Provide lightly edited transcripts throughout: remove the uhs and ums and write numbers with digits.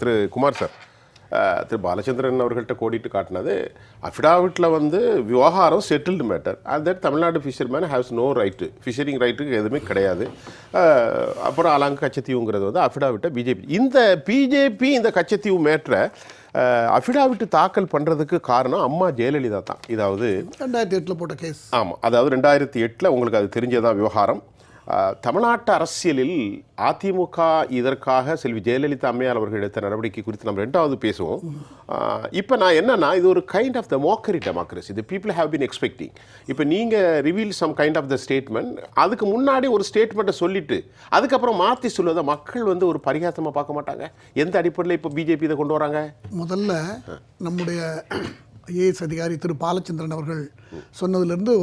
திரு Kumar sir, Thiru Balachandran அவர்கள்ட்ட கோடிட்டு காட்டினது அஃபிடாவிட்டில் வந்து விவகாரம் settled matter. That Tamil Nadu fishermen haves no right, fishering ரைட்டுக்கு எதுவுமே கிடையாது. அப்புறம் அலாங்க கச்சத்தீவுங்கிறது வந்து அஃபிடாவிட்டை பிஜேபி இந்த கச்சத்தீவு மேட்டரை அஃபிடாவிட்டு தாக்கல் பண்ணுறதுக்கு காரணம் அம்மா ஜெயலலிதா தான். இதாவது 2008 போட்ட கேஸ். ஆமாம், அதாவது 2008 உங்களுக்கு அது தெரிஞ்சதான் விவகாரம். தமிழ்நாட்டு அரசியலில் அதிமுக இதற்காக செல்வி ஜெயலலிதா அம்மையார் அவர்கள் எடுத்த நடவடிக்கை குறித்து நம்ம ரெண்டாவது பேசுவோம். இப்போ நான் என்னன்னா, இது ஒரு kind of the mockery democracy. The people have been expecting. இப்போ நீங்கள் reveal some kind of the statement, அதுக்கு முன்னாடி ஒரு ஸ்டேட்மெண்ட்டை சொல்லிட்டு அதுக்கப்புறம் மாற்றி சொல்வதை மக்கள் வந்து ஒரு பரிகாசமாக பார்க்க மாட்டாங்க. எந்த அடிப்படையில் இப்போ பிஜேபி இதை கொண்டு வராங்க? முதல்ல நம்முடைய ஐஏஎஸ் அதிகாரி திரு பாலச்சந்திரன் அவர்கள் சொன்னதுலேருந்து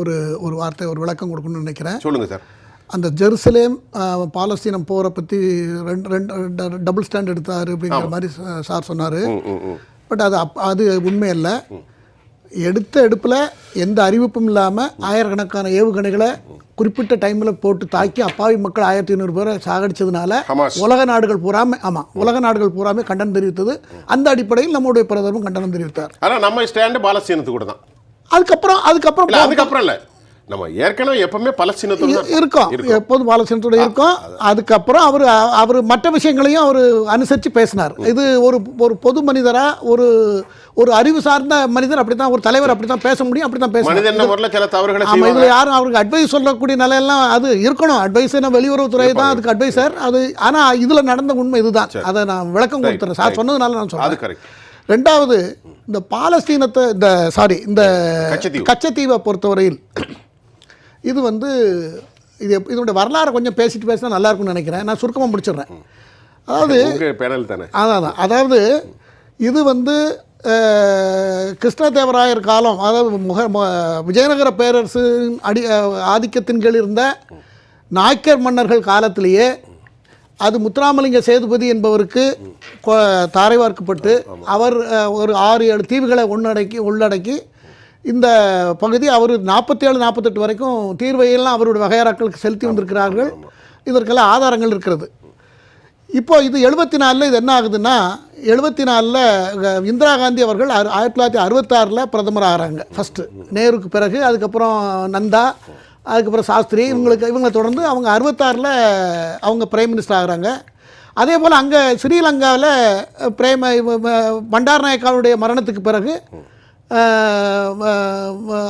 ஒரு வார்த்தை, ஒரு விளக்கம் கொடுக்கணும்னு நினைக்கிறேன். சொல்லுங்கள் சார். அந்த ஜெருசலேம் பாலஸ்தீனம் போகிற பற்றி ரெண்டு டபுள் ஸ்டாண்ட் எடுத்தார் அப்படிங்கிற மாதிரி சார் சொன்னார். பட் அது உண்மை இல்லை. எடுப்பில் எந்த அறிவிப்பும் இல்லாமல் ஆயிரக்கணக்கான ஏவுகணைகளை குறிப்பிட்ட டைமில் போட்டு தாக்கி அப்பாவி மக்கள் 1500 பேரை சாகடிச்சதுனால உலக நாடுகள் பூராமே கண்டனம் தெரிவித்தது. அந்த அடிப்படையில் நம்முடைய பிரதமரும் கண்டனம் தெரிவித்தார். ஆனால் நம்ம ஸ்டாண்டு பாலஸ்தீனத்துக்கு கூட தான். அதுக்கப்புறம் இல்லை, நம்ம ஏற்கனவே எப்பவுமே பலஸ்தீனத்தோட இருக்கோம், எப்போதும் பாலஸ்தீனத்தோட இருக்கோம். அதுக்கப்புறம் அவர் மற்ற விஷயங்களையும் அவர் அனுசரித்து பேசினார். இது ஒரு பொது மனிதரா, ஒரு அறிவு சார்ந்த மனிதர் அப்படித்தான், ஒரு தலைவர் அப்படித்தான் பேச முடியும், அப்படித்தான் பேசணும். இதுல யாரும் அவருக்கு அட்வைஸ் சொல்லக்கூடிய நிலையெல்லாம் அது இருக்கணும். அட்வைஸ் வெளியுறவுத்துறை தான் அதுக்கு அட்வைசர். அது ஆனா இதுல நடந்த உண்மை இதுதான். அதை நான் விளக்கம் கொடுத்துறேன். சார் சொன்னதுனால நான் சொல்றேன். ரெண்டாவது, இந்த பாலஸ்தீனத்தை இந்த கச்சத்தீவை பொறுத்தவரையில் இது வந்து இதனுடைய வரலாறு கொஞ்சம் பேசினா நல்லா இருக்கும்னு நினைக்கிறேன். நான் சுருக்கமாக முடிச்சிடுறேன். அதாவது இது வந்து கிருஷ்ணதேவராயர் காலம், அதாவது விஜயநகர பேரரசு ஆதிக்கத்தின் கீழ் இருந்த நாயக்கர் மன்னர்கள் காலத்திலேயே அது முத்துராமலிங்க சேதுபதி என்பவருக்கு தாரை வார்க்கப்பட்டு அவர் ஒரு 6-7 தீவுகளை உள்ளடக்கி இந்த பகுதி அவர் 47-48 வரைக்கும் தீர்வையெல்லாம் அவருடைய வகையறாக்களுக்கு செலுத்தி வந்திருக்கிறார்கள். இதற்கெல்லாம் ஆதாரங்கள் இருக்கிறது. இப்போ இது 74 இது என்ன ஆகுதுன்னா, 74 இந்திரா காந்தி அவர்கள் 1966 பிரதமர் ஆகிறாங்க ஃபஸ்ட்டு, நேருக்கு பிறகு. அதுக்கப்புறம் நந்தா, அதுக்கப்புறம் சாஸ்திரி, இவங்களை தொடர்ந்து அவங்க 66 அவங்க பிரைம் மினிஸ்டர் ஆகிறாங்க. அதே போல் அங்கே ஸ்ரீலங்காவில் பண்டாரநாயக்காவுடைய மரணத்துக்கு பிறகு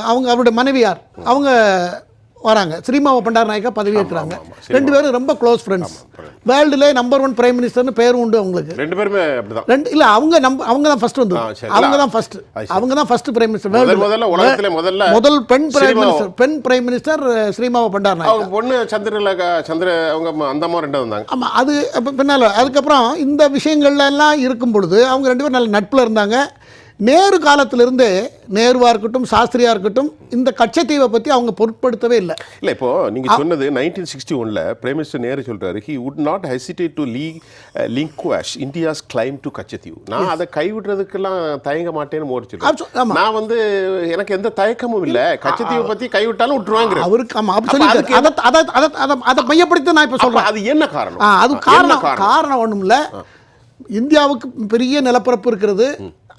அவருடைய மனைவியார் அவங்க வராங்க, ஸ்ரீமாவ பண்டாரநாயக்கா பதவி ஏற்கிறாங்க. 2 பேரும் ரொம்ப க்ளோஸ் ஃப்ரெண்ட்ஸ். வேர்ல்டுலே நம்பர் 1 பிரைம் மினிஸ்டர்னு பேரும் உண்டு அவங்களுக்கு. 2 பேருமே அப்படிதான். இல்லை, அவங்க தான் ஃபர்ஸ்ட் வந்து, அவங்க தான் ஃபர்ஸ்ட் பிரைம் மினிஸ்டர். முதல் பெண் பிரைம் மினிஸ்டர் ஸ்ரீமாவ பண்டாரநாயக்கா. பொண்ணு சந்திர அவங்க அந்தமா 2 வந்தாங்க. ஆமாம், அது பின்னால். அதுக்கப்புறம் இந்த விஷயங்கள்ல எல்லாம் இருக்கும் பொழுது அவங்க 2 பேரும் நல்ல நட்பில் இருந்தாங்க. நேரு காலத்திலிருந்து, நேருவா இருக்கட்டும் சாஸ்திரியா இருக்கட்டும், இந்த கச்சத்தீவை பற்றி அவங்க பொருட்படுத்தவே இல்லை. இல்லை, இப்போ நீங்கள் சொன்னது 1961 பிரைம் மினிஸ்டர் நேரு சொல்கிறாரு, he would not hesitate to relinquish India's claim to Katchatheevu. நான் அதை கைவிடுறதுக்கெல்லாம் தயங்க மாட்டேன்னு மோடிச்சிருக்கேன். நான் வந்து எனக்கு எந்த தயக்கமும் இல்லை, கச்சத்தீவை பற்றி கைவிட்டாலும் விட்டுருவாங்க அவருக்கு. அதை மையப்படுத்தி நான் இப்போ சொல்கிறேன். அது என்ன காரணம்? அது காரணம் ஒன்றும் இல்லை. இந்தியாவுக்கு பெரிய நிலப்பரப்பு இருக்கிறது.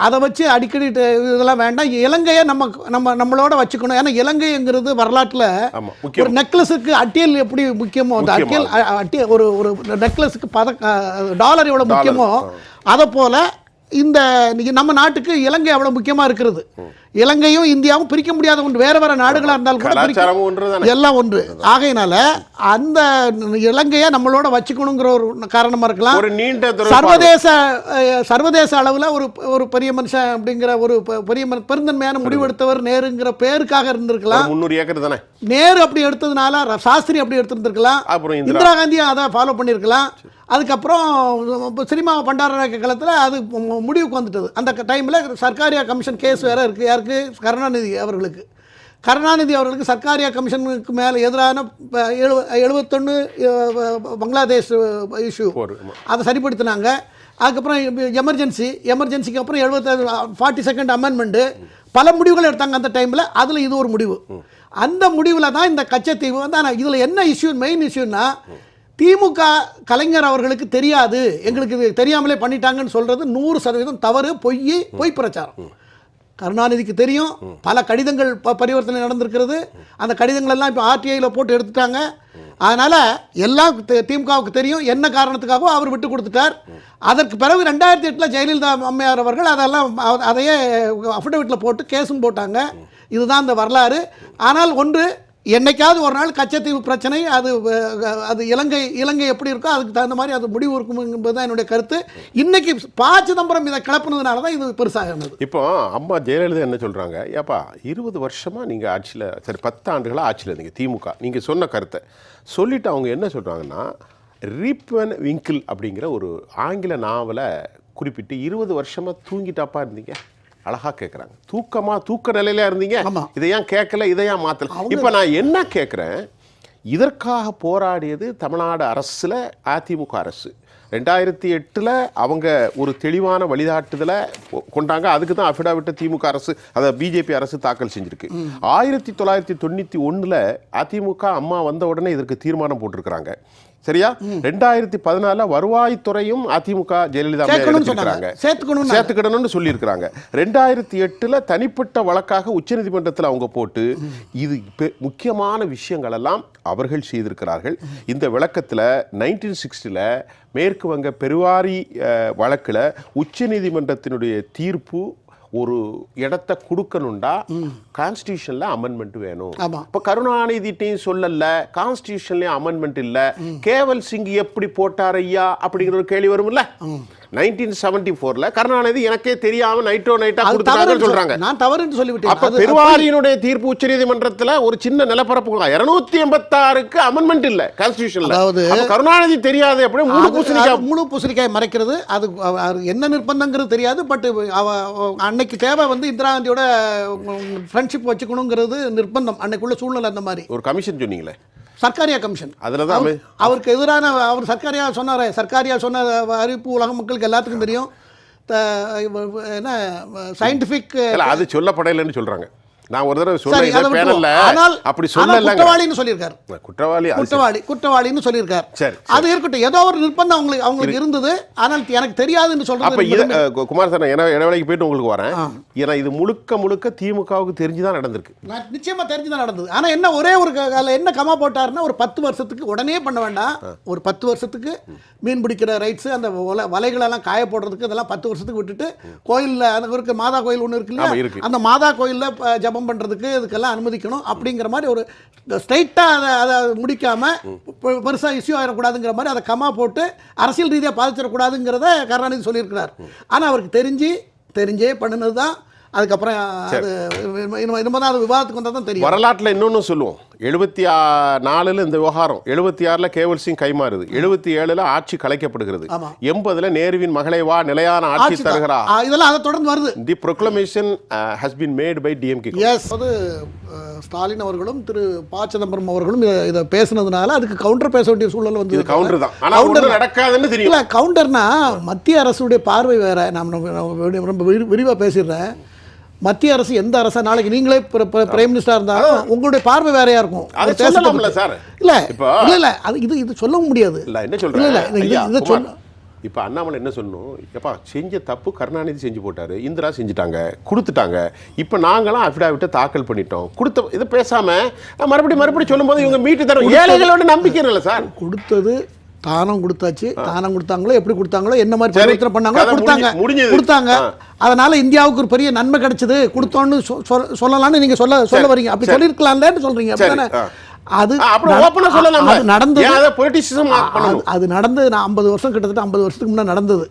அதை வச்சு அடிக்கடி இதெல்லாம் வேண்டாம். இலங்கையை நம்மளோட வச்சுக்கணும். ஏன்னா இலங்கைங்கிறது வரலாற்றில் ஒரு நெக்லஸுக்கு அட்டியல் எப்படி முக்கியமோ, அந்த அட்டியல் ஒரு நெக்லஸுக்கு டாலர் எவ்வளோ முக்கியமோ, அதை போல் இந்த நம்ம நாட்டுக்கு இலங்கை அவ்வளோ முக்கியமாக இருக்கிறது. இலங்கையும் இந்தியாவும் பிரிக்க முடியாத ஒன்று. வேற நாடுகளாக இருந்தாலும் கூட எல்லாம் ஒன்று. ஆகையினால அந்த இலங்கையை நம்மளோட வச்சுக்கணுங்கிற ஒரு காரணமாக இருக்கலாம். ஒரு நீண்ட சர்வதேச அளவில் ஒரு பெரிய மனுஷன் அப்படிங்கிற ஒரு பெருந்தன்மையான முடிவெடுத்தவர் நேருங்கிற பேருக்காக இருந்திருக்கலாம். 300 ஏக்கர் தானே நேரு அப்படி எடுத்ததுனால, சாஸ்திரி அப்படி எடுத்திருந்திருக்கலாம், இந்திரா காந்தியும் அதை ஃபாலோ பண்ணியிருக்கலாம். அதுக்கப்புறம் சினிமா பண்டாரநாயக்க காலத்தில் அது முடிவுக்கு வந்துட்டது. அந்த டைமில் சர்க்காரியா கமிஷன் கேஸ் வேறு இருக்குது. யாருக்கு? கருணாநிதி அவர்களுக்கு சர்க்காரியா கமிஷனுக்கு மேலே எதிரான 71 பங்களாதேஷ் இஷ்யூ, அதை சரிப்படுத்தினாங்க. அதுக்கப்புறம் எமர்ஜென்சிக்கு அப்புறம் 42nd அமெண்ட்மெண்ட்டு, பல முடிவுகள் எடுத்தாங்க அந்த டைமில். அதில் இது ஒரு முடிவு. அந்த முடிவில் தான் இந்த கச்சத்தீவு வந்து. ஆனால் இதில் என்ன இஷ்யூ, மெயின் இஷ்யூன்னா, திமுக கலைஞர் அவர்களுக்கு தெரியாது, எங்களுக்கு இது தெரியாமலே பண்ணிட்டாங்கன்னு சொல்றது 100% தவறு, பொய் பிரச்சாரம். கருணாநிதிக்கு தெரியும், பல கடிதங்கள் பரிவர்த்தனை நடந்திருக்கிறது. அந்த கடிதங்கள் எல்லாம் இப்போ ஆர்டிஐயில் போட்டு எடுத்துட்டாங்க. அதனால் எல்லாம் திமுகவுக்கு தெரியும், என்ன காரணத்துக்காகவோ அவர் விட்டு கொடுத்துட்டார். அதற்கு பிறகு 2008 ஜெயலலிதா அம்மையார் அவர்கள் அதையே அஃபிடவிட்டில் போட்டு கேஸும் போட்டாங்க. இதுதான் இந்த வரலாறு. ஆனால் ஒன்று, என்னைக்காவது ஒரு நாள் கச்சத்தீவு பிரச்சனை அது இலங்கை எப்படி இருக்கோ அதுக்கு தகுந்த மாதிரி அது முடிவு இருக்கும் என்பது தான் என்னுடைய கருத்து. இன்னைக்கு சிதம்பரம் இதை கிளப்புனதுனால தான் இது பெருசாக. இப்போ அம்மா ஜெயலலிதா என்ன சொல்றாங்க, ஏப்பா 20 வருஷமா நீங்க ஆட்சியில், சரி 10 ஆண்டுகளா ஆட்சியில் இருந்தீங்க திமுக, நீங்க சொன்ன கருத்தை சொல்லிட்டு அவங்க என்ன சொல்றாங்கன்னா, ரீப்வன் விங்கிள் அப்படிங்கிற ஒரு ஆங்கில நாவலை குறிப்பிட்டு 20 வருஷமா தூங்கிட்டாப்பா இருந்தீங்க, அழகா கேட்குறாங்க. தூக்க நிலையில இருந்தீங்க, இதை ஏன் கேட்கல, இதை ஏன் மாற்றல. இப்போ நான் என்ன கேட்குறேன், இதற்காக போராடியது தமிழ்நாடு அரசில் அதிமுக அரசு. 2008 அவங்க ஒரு தெளிவான வழிகாட்டுதலை கொண்டாங்க. அதுக்கு தான் அஃபிடாவிட்டை திமுக அரசு, அதை பிஜேபி அரசு தாக்கல் செஞ்சிருக்கு. 1991 அதிமுக அம்மா வந்த உடனே இதற்கு தீர்மானம் போட்டிருக்கிறாங்க. சரியா? 2014 வருவாய்த்துறையும் அதிமுக ஜெயலலிதா சேர்த்துக்கணும்னு சொல்லியிருக்கிறாங்க. 2008 தனிப்பட்ட வழக்காக உச்சநீதிமன்றத்தில் அவங்க போட்டு இது முக்கியமான விஷயங்கள் எல்லாம் அவர்கள் செய்திருக்கிறார்கள். இந்த விளக்கத்தில் 1960 மேற்கு வங்க பெருவாரி வழக்கில் உச்சநீதிமன்றத்தினுடைய தீர்ப்பு ஒரு இடத்தை கொடுக்கணும்டா கான்ஸ்டியூஷன்ல அமெண்ட்மெண்ட் வேணும். இப்ப கருணாநிதிட்டையும் சொல்லல, கான்ஸ்டியூஷன்லயும் அமெண்ட்மெண்ட் இல்ல, கேவல் சிங் எப்படி போட்டார் ஐயா அப்படிங்கிற ஒரு கேள்வி வரும்ல. 1974 கருணாநிதி எனக்கே தெரியாம நைட்டா கொடுத்தாங்கன்னு சொல்றாங்க. நான் தவறுன்னு சொல்லிவிட்டேன். அப்ப பெருவாரியினுடைய தீர்ப்பு உச்சநீதிமன்றத்தில் ஒரு சின்ன நிலப்பரப்பு 286க்கு அமெண்ட்மெண்ட் இல்ல கான்ஸ்டியூஷன்ல. அதாவது கருணாநிதி தெரியாது, அப்படியே முழு பூசணிக்காய் மறைக்கிறது. அது என்ன நிர்பந்தங்கிறது தெரியாது. பட் அன்னைக்கு தேவை இந்திரா காந்தியோட ஃப்ரெண்ட்ஷிப் வச்சுக்கணுங்கிறது நிர்பந்தம். அன்னைக்குள்ள சூழ்நிலை அந்த மாதிரி. ஒரு கமிஷன் சொன்னீங்களே, சர்க்காரியா கமிஷன், அதில் தான் அவருக்கு எதிரான அவர் சர்க்காரியா சொன்னார். சர்க்காரியா சொன்ன அறிவிப்பு உலக மக்களுக்கு எல்லாத்துக்கும் தெரியும். என்ன சயின்டிஃபிக் அது சொல்லப்படலைன்னு சொல்றாங்க. நான் ஒரு தடவை சொன்னேன், அப்படி சொல்லல, குற்றவாளின்னு சொல்லியிருக்காரு. குற்றவாளின்னு சொல்லியிருக்காரு. சரி, அது இருக்கட்டும். ஏதோ ஒரு நிர்பந்தம் அவங்களுக்கு இருந்தது. ஆனால் எனக்கு தெரியாதுன்னு சொல்றது. குமார் சார், இடைவேளைக்கு போயிட்டு உங்களுக்கு வரேன். ஏன்னா இது முழுக்க திமுகவுக்கு தெரிஞ்சுதான் நடந்திருக்கு. நிச்சயமா தெரிஞ்சுதான் நடந்தது. ஆனா என்ன ஒரே ஒரு என்ன கமா போட்டாருன்னா, ஒரு 10 வருஷத்துக்கு உடனே பண்ண வேண்டாம், ஒரு 10 வருஷத்துக்கு மீன் பிடிக்கிற ரைட்ஸ், அந்த வலைகளெல்லாம் காய போடுறதுக்கு இதெல்லாம் 10 வருஷத்துக்கு விட்டுட்டு, கோயிலில் அந்த மாதா கோயில் ஒன்று இருக்குல்ல, அந்த மாதா கோயிலில் ஜபம் பண்றதுக்கு இதுக்கெல்லாம் அனுமதிக்கணும் அப்படிங்கிற மாதிரி ஒரு ஸ்ட்ரைட்டா அதை முடிக்காம பெருசா இஷ்யூ ஆயிடக்கூடாதுங்கிற மாதிரி அதை கமா போட்டு அரசியல் ரீதியாக பாதிச்சிடக்கூடாதுங்கிறத கருணாநிதி சொல்லியிருக்கிறார். ஆனால் அவருக்கு தெரிஞ்சே பண்ணினது தான். அதுக்கப்புறம் அது விவாதத்துக்கு வந்தால் தான் தெரியும். வரலாற்றில் இன்னொன்று சொல்லுவோம், 74 இந்த விவகாரம், 76 கேவல் சிங் கைமாறுது, 77 ஆட்சி கலைக்கப்படுகிறது, 80 நேருவின் மகளை வா நிலையான ஆட்சி தருகிறா, இதெல்லாம் அதை தொடர்ந்து வருது. The proclamation has been made by DMK. Yes, அது ஸ்டாலின் அவர்களும் திரு ப. சிதம்பரம் அவர்களும் இதை பேசுனதுனால அதுக்கு கவுண்டர் பேச வேண்டிய சூழல் வந்து கவுண்டர் தான். கவுண்டர் நடக்காதுன்னு தெரியல. கவுண்டர்னா மத்திய அரசுடைய பார்வை வேற. நான் ரொம்ப விரிவாக பேசிடுறேன். மத்திய அரசு எந்த அரசா, நாளைக்கு நீங்களே பிரைம் மினிஸ்டரா இருந்தாலும் உங்களுடைய பார்வை வேறையா இருக்கும். இல்ல அது இது சொல்ல முடியாது. இப்போ அண்ணாமலை என்ன சொல்லணும், எப்பா செஞ்ச தப்பு கருணாநிதி செஞ்சு போட்டாரு, இந்திரா செஞ்சுட்டாங்க, கொடுத்துட்டாங்க, இப்போ நாங்களாம் அஃபிடாவிட்டை தாக்கல் பண்ணிட்டோம், கொடுத்த இதை பேசாம மறுபடியும் சொல்லும் போது இவங்க மீட்டு தரும் ஏழைகளோட நம்பிக்கை இல்லை சார். கொடுத்தது தானம் கொடுத்தாச்சு, தானம் கொடுத்தாங்களோ எப்படி கொடுத்தாங்களோ என்ன மாதிரி பரிவர்த்தனை பண்ணாங்களோ கொடுத்தாங்க. அதனால இந்தியாவுக்கு ஒரு பெரிய நன்மை கிடைச்சது, கொடுத்தோன்னு சொல்லலாம்னு நீங்க சொல்ல வரீங்க. அப்படி சொல்லியிருக்கலாம்லன்னு சொல்றீங்க. அது நடந்தது. அது நடந்து 50 வருஷம், கிட்டத்தட்ட 50 வருஷத்துக்கு முன்னாடி நடந்தது.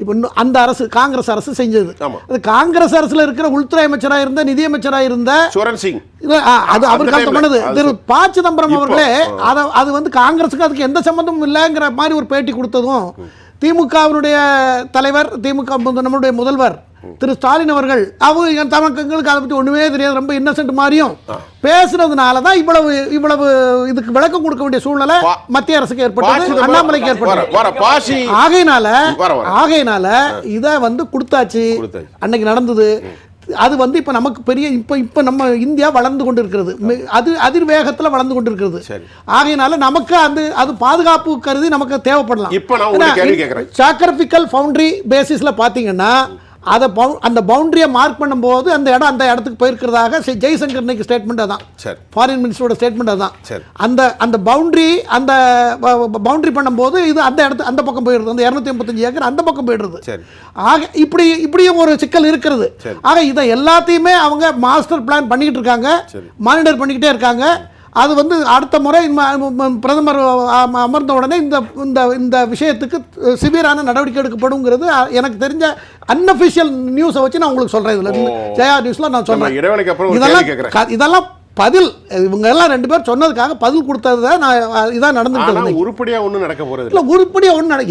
இப்போ அந்த அரசு, காங்கிரஸ் அரசு செஞ்சது. அது காங்கிரஸ் அரசுல இருக்கிற உள்துறை அமைச்சராக இருந்த, நிதியமைச்சராக இருந்த சோரன் சிங், அது அவர் காலத்து பண்ணது. திரு ப. சிதம்பரம் அவர்களே அது காங்கிரஸுக்கு அதுக்கு எந்த சம்பந்தமும் இல்லைங்கிற மாதிரி ஒரு பேட்டி கொடுத்ததும், திமுகவினுடைய தலைவர், திமுக நம்மளுடைய முதல்வர் திரு ஸ்டாலின் அவர்கள் அவங்க தமக்கு அதை பற்றி ஒண்ணுமே தெரியாது, ரொம்ப இன்னசென்ட் மாதிரியும் பேசுனதுனால தான் இவ்வளவு இதுக்கு விளக்கம் கொடுக்க வேண்டிய சூழ்நிலை மத்திய அரசுக்கு ஏற்பட்டது, அண்ணாமலைக்கு ஏற்பட்டது. ஆகையினால இதை கொடுத்தாச்சு. அன்னைக்கு நடந்தது. அது வந்து இப்போ நமக்கு பெரிய இப்போ நம்ம இந்தியா வளர்ந்து கொண்டு இருக்கிறது, அது அதிர்வேகத்தில் வளர்ந்து கொண்டு இருக்கிறது. ஆகையினால நமக்கு அது பாதுகாப்பு கருதி நமக்கு தேவைப்படலாம். இப்போ நான் ஒரு கேள்வி கேட்குறேன். ஜியோகிராபிக்கல் பவுண்டரி பேசிஸில் பார்த்தீங்கன்னா அதை அந்த பவுண்டரியை மார்க் பண்ணும்போது அந்த இடத்துக்கு போயிருக்கிறதாக ஜெய்சங்கர் இன்னைக்கு ஸ்டேட்மெண்ட் அதான், ஃபாரின் மினிஸ்டரோட ஸ்டேட்மெண்ட் அதான். அந்த பவுண்டரி பண்ணும்போது இது அந்த பக்கம் போயிடுது, அந்த 285 ஏக்கர் அந்த பக்கம் போயிடுறது. ஆக இப்படியும் ஒரு சிக்கல் இருக்கிறது. ஆக இதை எல்லாத்தையுமே அவங்க மாஸ்டர் பிளான் பண்ணிக்கிட்டு இருக்காங்க, மானிட்டர் பண்ணிக்கிட்டே இருக்காங்க. அது வந்து அடுத்த முறை பிரதமர் அமர்ந்த உடனே இந்த விஷயத்துக்கு சிவியரான நடவடிக்கை எடுக்கப்படுங்கிறது எனக்கு தெரிஞ்ச அன்அஃபிஷியல் நியூஸை வச்சு நான் உங்களுக்கு சொல்றேன். இதுல ஜெயா நியூஸ்ல நான் சொல்றேன். இதெல்லாம் பதில் இவங்க எல்லாம் 2 பேர் சொன்னதுக்காக பதில் கொடுத்தது தான் இதான் நடந்துட்டு. உருப்படியா ஒன்றும் நடக்க போறது இல்லை, உருப்படியா ஒன்றும்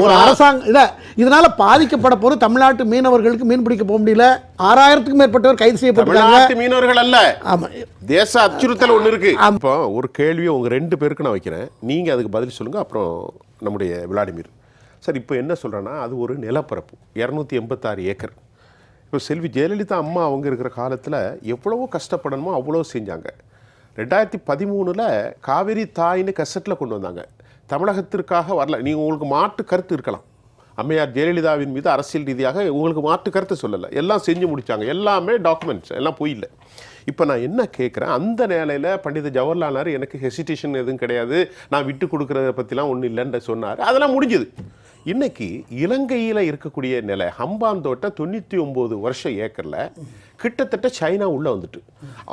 ஒரு அரசாங்கம் இதனால பாதிக்கப்பட போற தமிழ்நாட்டு மீனவர்களுக்கு மீன் பிடிக்க போக முடியல. 6000க்கும் மேற்பட்டவர் கைது செய்யப்பட்டிருக்காங்க. மீனவர்கள் அல்ல, தேச அச்சுறுத்தல் ஒன்று இருக்கு. இப்போ ஒரு கேள்வியை உங்க 2 பேருக்கு நான் வைக்கிறேன், நீங்க அதுக்கு பதில் சொல்லுங்க. அப்புறம் நம்முடைய விளாடிமிர் சார் இப்போ என்ன சொல்றேன்னா, அது ஒரு நிலப்பரப்பு 286 ஏக்கர். இப்போ செல்வி ஜெயலலிதா அம்மா அவங்க இருக்கிற காலத்தில் எவ்வளவோ கஷ்டப்படணுமோ அவ்வளோ செஞ்சாங்க. 2013 காவிரி தாயின்னு கசட்டில் கொண்டு வந்தாங்க. தமிழகத்திற்காக வரல. நீங்கள் உங்களுக்கு மாற்று கருத்து இருக்கலாம், அம்மையார் ஜெயலலிதாவின் மீது அரசியல் ரீதியாக உங்களுக்கு மாற்று கருத்து சொல்லலை, எல்லாம் செஞ்சு முடித்தாங்க, எல்லாமே டாக்குமெண்ட்ஸ் எல்லாம் போயில்லை. இப்போ நான் என்ன கேட்குறேன், அந்த நிலையில் பண்டித ஜவஹர்லால் நேரு எனக்கு ஹெசிடேஷன் எதுவும் கிடையாது, நான் விட்டு கொடுக்குறத பற்றிலாம் ஒன்றும் இல்லைன்னு சொன்னார், அதெல்லாம் முடிஞ்சுது. இன்னைக்கு இலங்கையில் இருக்கக்கூடிய நிலை ஹம்பாந்தோட்டை 99 வருஷம் ஏக்கரில் கிட்டத்தட்ட சைனா உள்ளே வந்துட்டு,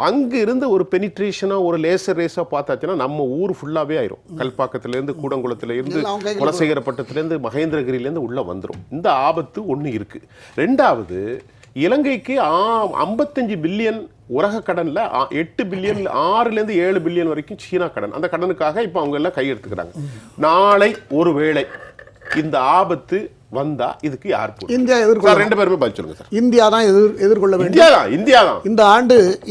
அங்கே இருந்து ஒரு பெனிட்ரேஷனாக ஒரு லேசர் ரேஸாக பார்த்தாச்சுன்னா நம்ம ஊர் ஃபுல்லாகவே ஆயிரும். கல்பாக்கத்துலேருந்து கூடங்குளத்துலேருந்து குலசேகரப்பட்டத்துலேருந்து மகேந்திரகிரியிலேருந்து உள்ளே வந்துடும். இந்த ஆபத்து ஒன்று இருக்குது. 2வது, இலங்கைக்கு 55 பில்லியன் உலக கடனில் 8 பில்லியன் 6லேருந்து 7 பில்லியன் வரைக்கும் சீனா கடன். அந்த கடனுக்காக இப்போ அவங்க எல்லாம் கையெடுத்துக்கிறாங்க. நாளை ஒரு வேளை இந்த ஆபத்து வந்தா இதுக்கு யார் இந்தியா எதிர்கொள்ள? 2 பேருமே பதில் சொல்லுங்க சார். இந்தியா தான் எதிர்கொள்ள வேண்டும். இந்தியா தான்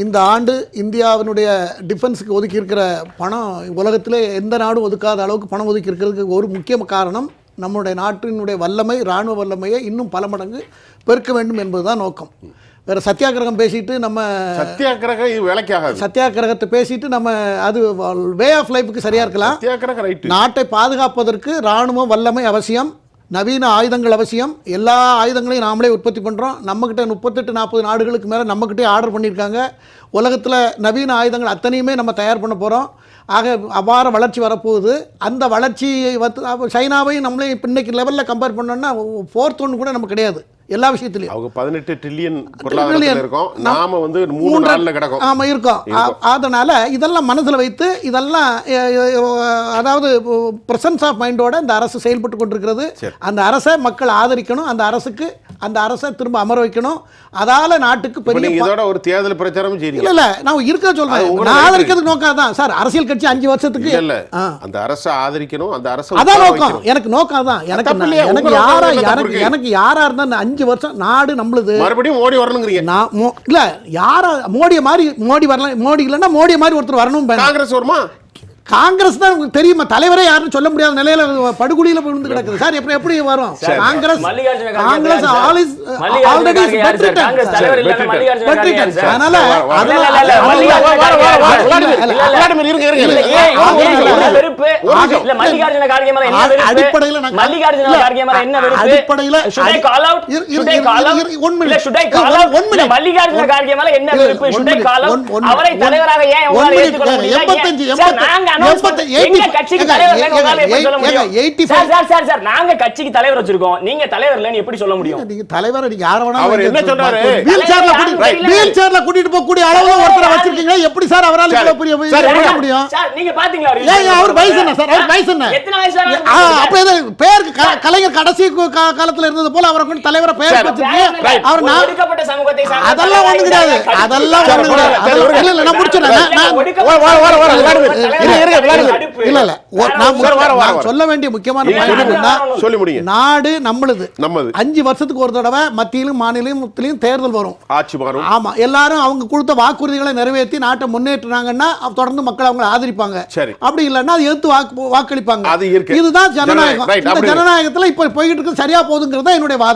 இந்த ஆண்டு இந்தியாவினுடைய டிஃபென்ஸுக்கு ஒதுக்கி இருக்கிற பணம் உலகத்திலே எந்த நாடும் ஒதுக்காத அளவுக்கு பணம் ஒதுக்கி இருக்கிறதுக்கு ஒரு முக்கிய காரணம் நம்முடைய நாட்டினுடைய வல்லமை, இராணுவ வல்லமையை இன்னும் பல மடங்கு பெருக்க வேண்டும் என்பதுதான் நோக்கம். வேற சத்தியாகிரகம் பேசிட்டு நம்ம சத்தியாகிரகம் இது வேலைக்காகாது. சத்தியாகிரகத்தை பேசிட்டு நம்ம அது வே ஆஃப் லைஃபுக்கு சரியா இருக்கலாம். நாட்டை பாதுகாப்பதற்கு இராணுவ வல்லமை அவசியம், நவீன ஆயுதங்கள் அவசியம். எல்லா ஆயுதங்களையும் நாமளே உற்பத்தி பண்ணுறோம். நம்மக்கிட்ட 38-40 நாடுகளுக்கு மேலே நம்மக்கிட்டே ஆர்டர் பண்ணியிருக்காங்க. உலகத்தில் நவீன ஆயுதங்கள் அத்தனையுமே நம்ம தயார் பண்ண போகிறோம். ஆக அபார வளர்ச்சி வரப்போகுது. அந்த வளர்ச்சியை வந்து சைனாவையும் நம்மளே இப்போ இன்னைக்கு லெவலில் கம்பேர் பண்ணோம்னா 4th ஒன்று கூட நமக்கு கிடையாது எல்லா விஷயத்திலையும். அவங்க 18 ட்ரில்லியன் இருக்கும், நாம வந்து 3 நாள்ல கிடக்கும். ஆமா இருக்கும். அதனால இதெல்லாம் மனசுல வைத்து இதெல்லாம் அதாவது பிரசன்ஸ் ஆஃப் மைண்டோட இந்த அரசு செயல்பட்டு கொண்டிருக்கிறது. அந்த அரசை மக்கள் ஆதரிக்கணும், அந்த அரசை திரும்ப அமர வைக்கணும். அதால நாட்டுக்கு பெரிய இதோட ஒரு தேர்தல் பிரச்சாரம் செய்யறீங்க. இல்ல நான் இருக்க சொல்றேன், நான் ஆதரிக்கிறதுக்கு நோக்காதான் சார். அரசியல் கட்சி 5 வருஷத்துக்கு இல்ல, அந்த அரசை ஆதரிக்கணும், அந்த அரசு அதான் நோக்கம். எனக்கு நோக்கம் தான். எனக்கு யாரா இருந்தா 5 வருஷம் நாடு நம்மளுது, மறுபடியும் மோடி வரணுங்கிறீங்க. இல்ல யாரா மோடி வரலாம், மோடி இல்லைன்னா மோடிய மாதிரி ஒருத்தர் வரணும். காங்கிரஸ் வருமா? காங்கிரஸ் தான் உங்களுக்கு தெரியுமா, தலைவரே யாருன்னு சொல்ல முடியாத நிலையில படுகுழியில விழுந்து கிடக்குது சார். எப்படி வரும் காங்கிரஸ்? நாங்க கட்சிக்கு தலைவர் வச்சிருக்கோம், நீங்க தலைவர் இல்லன்னு எப்படி சொல்ல முடியும்? நீங்க தலைவர் நீங்க யார வேணா அவர் என்ன சொல்றாரு? வீல் சேர்ல கூட்டிட்டு போக கூடிய அளவுல ஒருத்தர வச்சிருக்கீங்க, எப்படி சார் அவரால இவ்வளவு பெரிய பண்ண முடியும்? சார் நீங்க பாத்தீங்களா அவர் வயசு என்ன சார்? அவர் வயசு என்ன? எத்தனை வயசு? அப்ப இது பேருக்கு கலைஞர் கடைசி காலத்துல இருந்தது போல அவரை கொண்டு தலைவரை பேர் வச்சிருக்கீங்க. அவர் ஒடுக்கப்பட்ட சமூகத்தை சார்ந்த அதெல்லாம் ஒண்ணு கிடையாது, அதெல்லாம் ஒண்ணு கிடையாது. இல்ல நான் முடிச்சறேன். நான் சொல்ல வேண்டிய முக்கியமான சொல்லி முடியுங்க. நாடு நம்மளுது. 5 வருஷத்துக்கு ஒரு தடவை மத்தியிலும் மாநிலத்திலும் தேர்தல் வரும், ஆட்சி மாறும். ஆமா, எல்லாரும் அவங்க கொடுத்த வாக்குறுதிகளை நிறைவேற்றி நாட்டை முன்னேற்றினாங்கன்னா தொடர்ந்து மக்கள் அவங்களை ஆதரிப்பாங்க. அப்படி இல்லைன்னா அது எதிர்த்து வாக்களிப்பாங்க. இதுதான் ஜனநாயகம். இந்த ஜனநாயகத்துல இப்ப போய்கிட்டு இருக்கு சரியா போகுதுங்கிறது என்னுடைய வாதம்.